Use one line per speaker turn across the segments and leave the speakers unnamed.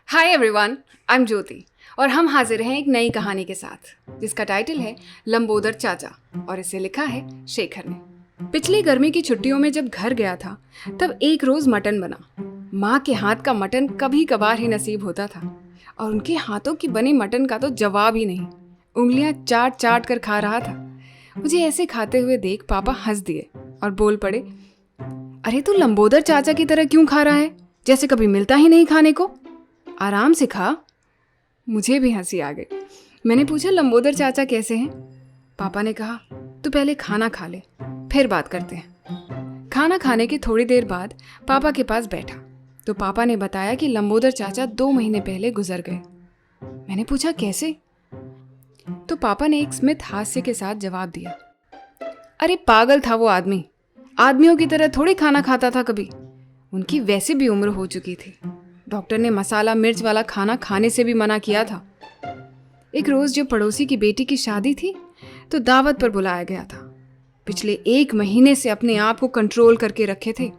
Hi everyone, I am ज्योति और हम हाजिर हैं एक नई कहानी के साथ जिसका टाइटल है लंबोदर चाचा और इसे लिखा है शेखर ने। पिछली गर्मी की छुट्टियों में जब घर गया था तब एक रोज मटन बना। माँ के हाथ का मटन कभी कभार ही नसीब होता था और उनके हाथों की बनी मटन का तो जवाब ही नहीं। उंगलियां चाट चाट कर खा रहा था। मुझे ऐसे खाते हुए देख पापा हंस दिए और बोल पड़े, अरे तू लंबोदर चाचा की तरह क्यों खा रहा है, जैसे कभी मिलता ही नहीं खाने को। आराम से खा। मुझे भी हंसी आ गई। मैंने पूछा, लंबोदर चाचा कैसे हैं? पापा ने कहा, तू पहले खाना खा ले, फिर बात करते हैं। खाना खाने की थोड़ी देर बाद पापा के पास बैठा तो पापा ने बताया कि लंबोदर चाचा 2 महीने पहले गुजर गए। मैंने पूछा कैसे? तो पापा ने एक स्मित हास्य के साथ जवाब दिया, अरे पागल था वो आदमी, आदमियों की तरह थोड़ी खाना खाता था कभी। उनकी वैसे भी उम्र हो चुकी थी। डॉक्टर ने मसाला मिर्च वाला खाना खाने से भी मना किया था। एक रोज जब पड़ोसी की बेटी की शादी थी तो दावत पर बुलाया गया था। पिछले 1 महीने से अपने आप को कंट्रोल करके रखे थे,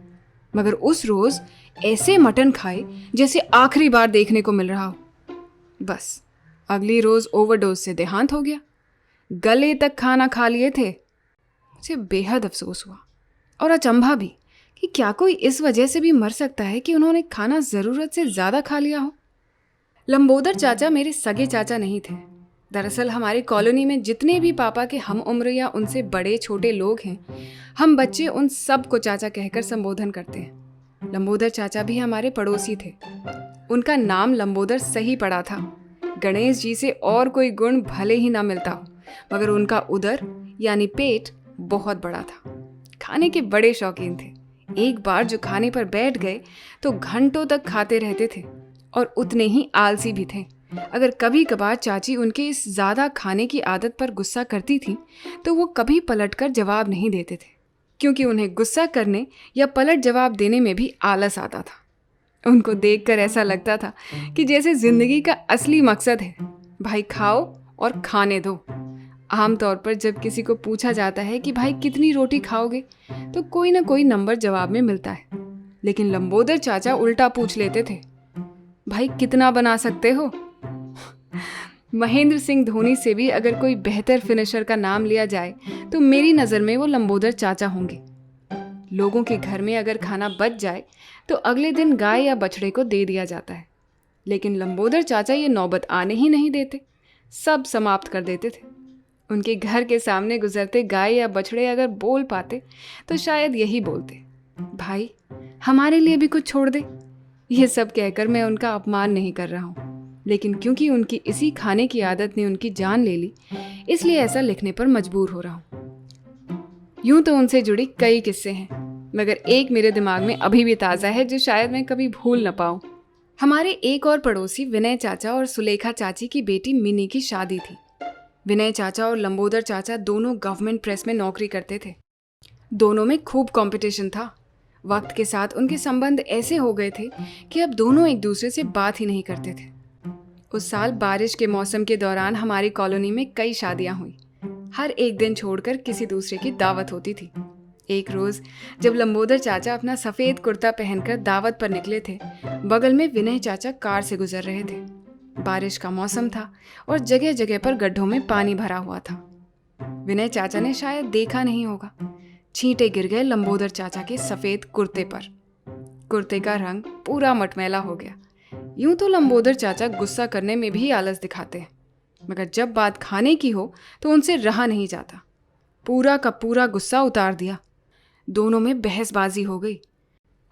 मगर उस रोज ऐसे मटन खाए जैसे आखिरी बार देखने को मिल रहा हो। बस अगली रोज ओवरडोज से देहांत हो गया। गले तक खाना खा लिए थे। मुझे बेहद अफसोस हुआ और अचंभा भी कि क्या कोई इस वजह से भी मर सकता है कि उन्होंने खाना ज़रूरत से ज़्यादा खा लिया हो। लंबोदर चाचा मेरे सगे चाचा नहीं थे। दरअसल हमारी कॉलोनी में जितने भी पापा के हम उम्र या उनसे बड़े छोटे लोग हैं, हम बच्चे उन सब को चाचा कहकर संबोधन करते हैं। लंबोदर चाचा भी हमारे पड़ोसी थे। उनका नाम लंबोदर सही पड़ा था। गणेश जी से और कोई गुण भले ही ना मिलता हो, मगर उनका उदर यानी पेट बहुत बड़ा था। खाने के बड़े शौकीन थे। एक बार जो खाने पर बैठ गए तो घंटों तक खाते रहते थे और उतने ही आलसी भी थे। अगर कभी कभार चाची उनके इस ज़्यादा खाने की आदत पर गुस्सा करती थी तो वो कभी पलटकर जवाब नहीं देते थे, क्योंकि उन्हें गुस्सा करने या पलट जवाब देने में भी आलस आता था। उनको देखकर ऐसा लगता था कि जैसे जिंदगी का असली मकसद है, भाई खाओ और खाने दो। आमतौर पर जब किसी को पूछा जाता है कि भाई कितनी रोटी खाओगे, तो कोई ना कोई नंबर जवाब में मिलता है, लेकिन लंबोदर चाचा उल्टा पूछ लेते थे, भाई कितना बना सकते हो। महेंद्र सिंह धोनी से भी अगर कोई बेहतर फिनिशर का नाम लिया जाए तो मेरी नज़र में वो लंबोदर चाचा होंगे। लोगों के घर में अगर खाना बच जाए तो अगले दिन गाय या बछड़े को दे दिया जाता है, लेकिन लंबोदर चाचा ये नौबत आने ही नहीं देते, सब समाप्त कर देते थे। उनके घर के सामने गुजरते गाय या बछड़े अगर बोल पाते तो शायद यही बोलते, भाई हमारे लिए भी कुछ छोड़ दे। ये सब कहकर मैं उनका अपमान नहीं कर रहा हूँ, लेकिन क्योंकि उनकी इसी खाने की आदत ने उनकी जान ले ली, इसलिए ऐसा लिखने पर मजबूर हो रहा हूँ। यूं तो उनसे जुड़ी कई किस्से हैं, मगर एक मेरे दिमाग में अभी भी ताज़ा है जो शायद मैं कभी भूल न पाऊँ। हमारे एक और पड़ोसी विनय चाचा और सुलेखा चाची की बेटी मिनी की शादी थी। विनय चाचा और लंबोदर चाचा दोनों गवर्नमेंट प्रेस में नौकरी करते थे। दोनों में खूब कंपटीशन था। वक्त के साथ उनके संबंध ऐसे हो गए थे कि अब दोनों एक दूसरे से बात ही नहीं करते थे। उस साल बारिश के मौसम के दौरान हमारी कॉलोनी में कई शादियां हुई। हर एक दिन छोड़कर किसी दूसरे की दावत होती थी। एक रोज जब लंबोदर चाचा अपना सफ़ेद कुर्ता पहनकर दावत पर निकले थे, बगल में विनय चाचा कार से गुजर रहे थे। बारिश का मौसम था और जगह जगह पर गड्ढों में पानी भरा हुआ था। विनय चाचा ने शायद देखा नहीं होगा, छींटे गिर गए लंबोदर चाचा के सफ़ेद कुर्ते पर। कुर्ते का रंग पूरा मटमैला हो गया। यूं तो लंबोदर चाचा गुस्सा करने में भी आलस दिखाते हैं, मगर जब बात खाने की हो तो उनसे रहा नहीं जाता। पूरा का पूरा गुस्सा उतार दिया। दोनों में बहसबाजी हो गई।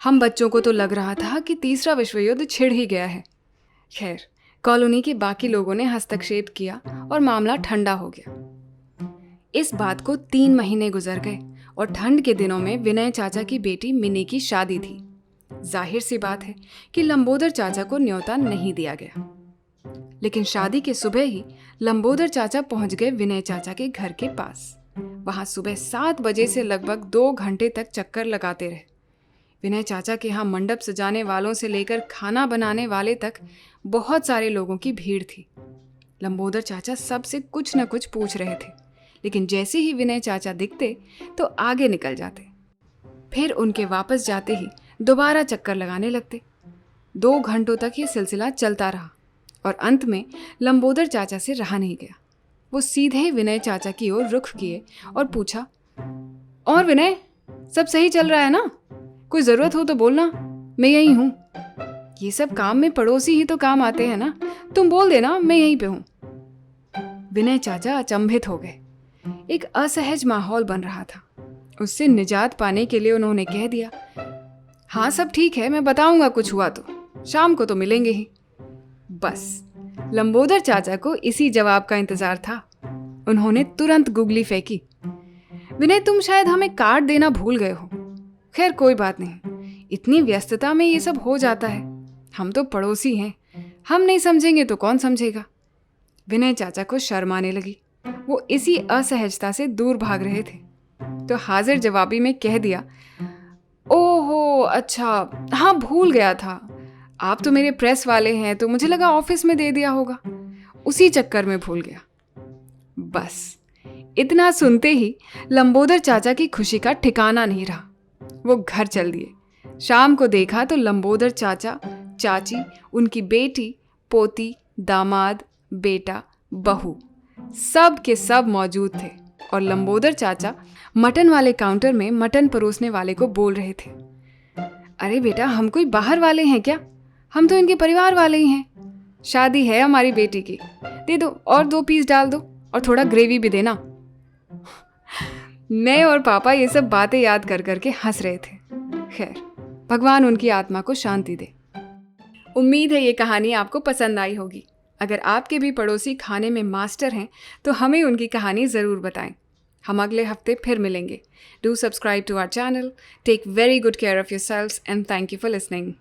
हम बच्चों को तो लग रहा था कि तीसरा विश्व युद्ध छिड़ ही गया है। खैर, कॉलोनी के बाकी लोगों ने हस्तक्षेप किया और मामला ठंडा हो गया। इस बात को 3 महीने गुजर गए और ठंड के दिनों में विनय चाचा की बेटी मिनी की शादी थी। जाहिर सी बात है कि लंबोदर चाचा को न्योता नहीं दिया गया, लेकिन शादी के सुबह ही लंबोदर चाचा पहुंच गए विनय चाचा के घर के पास। वहां सुबह 7 बजे से लगभग 2 घंटे तक चक्कर लगाते रहे। विनय चाचा के यहाँ मंडप सजाने वालों से लेकर खाना बनाने वाले तक बहुत सारे लोगों की भीड़ थी। लंबोदर चाचा सबसे कुछ न कुछ पूछ रहे थे, लेकिन जैसे ही विनय चाचा दिखते तो आगे निकल जाते, फिर उनके वापस जाते ही दोबारा चक्कर लगाने लगते। 2 घंटों तक ये सिलसिला चलता रहा और अंत में लंबोदर चाचा से रहा नहीं गया। वो सीधे विनय चाचा की ओर रुख किए और पूछा, और विनय, सब सही चल रहा है ना? कोई ज़रूरत हो तो बोलना, मैं यहीं हूँ। ये सब काम में पड़ोसी ही तो काम आते हैं ना, तुम बोल देना, मैं यहीं पे हूँ। विनय चाचा अचंभित हो गए। एक असहज माहौल बन रहा था। उससे निजात पाने के लिए उन्होंने कह दिया, हाँ सब ठीक है, मैं बताऊंगा कुछ हुआ तो, शाम को तो मिलेंगे ही। बस लंबोदर चाचा को इसी जवाब का इंतजार था। उन्होंने तुरंत गुगली फेंकी, विनय तुम शायद हमें कार्ड देना भूल गए हो। खैर कोई बात नहीं, इतनी व्यस्तता में ये सब हो जाता है। हम तो पड़ोसी हैं, हम नहीं समझेंगे तो कौन समझेगा। विनय चाचा को शर्म आने लगी। वो इसी असहजता से दूर भाग रहे थे तो हाजिर जवाबी में कह दिया, ओहो अच्छा, हाँ भूल गया था, आप तो मेरे प्रेस वाले हैं तो मुझे लगा ऑफिस में दे दिया होगा, उसी चक्कर में भूल गया। बस इतना सुनते ही लंबोदर चाचा की खुशी का ठिकाना नहीं रहा। वो घर चल दिए। शाम को देखा तो लंबोदर चाचा, चाची, उनकी बेटी, पोती, दामाद, बेटा, बहू सब के सब मौजूद थे और लंबोदर चाचा मटन वाले काउंटर में मटन परोसने वाले को बोल रहे थे, अरे बेटा, हम कोई बाहर वाले हैं क्या? हम तो इनके परिवार वाले ही हैं। शादी है हमारी बेटी की, दे दो और 2 पीस डाल दो और थोड़ा ग्रेवी भी देना। मैं और पापा ये सब बातें याद कर करके हंस रहे थे। खैर, भगवान उनकी आत्मा को शांति दे। उम्मीद है ये कहानी आपको पसंद आई होगी। अगर आपके भी पड़ोसी खाने में मास्टर हैं तो हमें उनकी कहानी ज़रूर बताएं। हम अगले हफ्ते फिर मिलेंगे। Do subscribe to our channel. Take very good care of yourselves and thank you for listening.